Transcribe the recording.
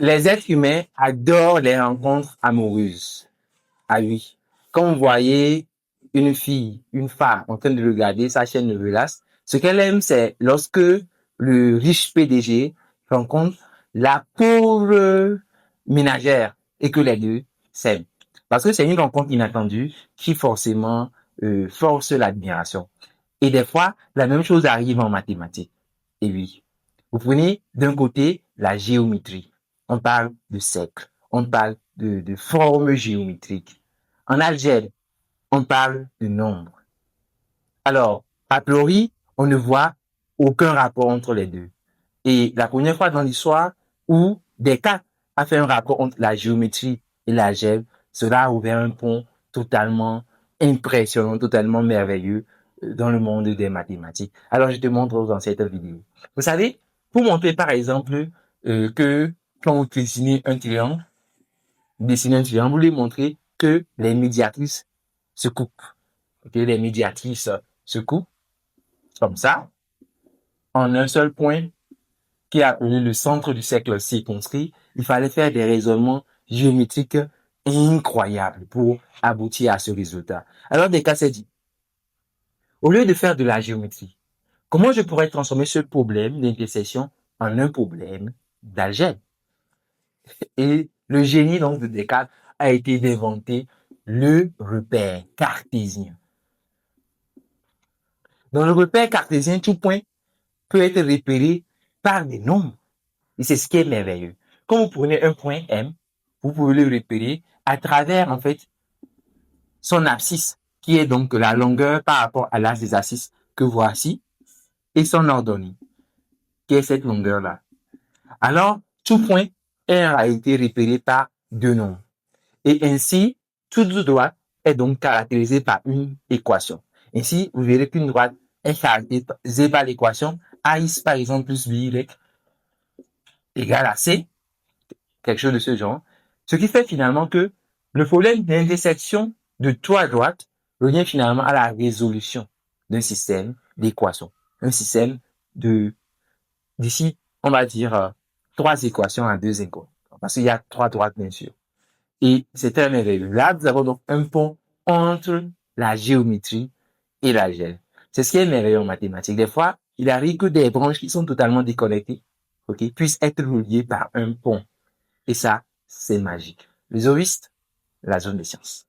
Les êtres humains adorent les rencontres amoureuses. Ah oui. Quand vous voyez une fille, une femme en train de regarder sa chaîne de relax, ce qu'elle aime, c'est lorsque le riche PDG rencontre la pauvre ménagère et que les deux s'aiment. Parce que c'est une rencontre inattendue qui forcément force l'admiration. Et des fois, la même chose arrive en mathématiques. Et oui, vous prenez d'un côté la géométrie. On parle de cercle, on parle de formes géométriques. En algèbre, on parle de nombres. Alors, a priori, on ne voit aucun rapport entre les deux. Et la première fois dans l'histoire où Descartes a fait un rapport entre la géométrie et l'algèbre, cela a ouvert un pont totalement impressionnant, totalement merveilleux dans le monde des mathématiques. Alors, je te montre dans cette vidéo. Vous savez, pour montrer par exemple que quand vous dessinez un triangle, vous voulez montrer que les médiatrices se coupent. Que les médiatrices se coupent comme ça, en un seul point qui est appelé le centre du cercle circonscrit. Il fallait faire des raisonnements géométriques incroyables pour aboutir à ce résultat. Alors Descartes s'est dit, au lieu de faire de la géométrie, comment je pourrais transformer ce problème d'intersection en un problème d'algèbre? Et le génie donc de Descartes a été d'inventer le repère cartésien. Dans le repère cartésien, tout point peut être repéré par des nombres. Et c'est ce qui est merveilleux. Quand vous prenez un point M, vous pouvez le repérer à travers, en fait, son abscisse, qui est donc la longueur par rapport à l'axe des abscisses que voici, et son ordonnée, qui est cette longueur-là. Alors, tout point est en réalité repéré par deux nombres. Et ainsi, toute droite est donc caractérisée par une équation. Ainsi, vous verrez qu'une droite est caractérisée par l'équation AX par exemple plus BY égale à C, quelque chose de ce genre. Ce qui fait finalement que le problème d'intersection de trois droites revient finalement à la résolution d'un système d'équations. Un système d'ici, on va dire, trois équations à deux inconnus. Parce qu'il y a trois droites, bien sûr. Et c'est très merveilleux. Là, nous avons donc un pont entre la géométrie et l'algèbre. C'est ce qui est merveilleux en mathématiques. Des fois, il arrive que des branches qui sont totalement déconnectées, puissent être reliées par un pont. Et ça, c'est magique. Les ovistes, la zone des sciences.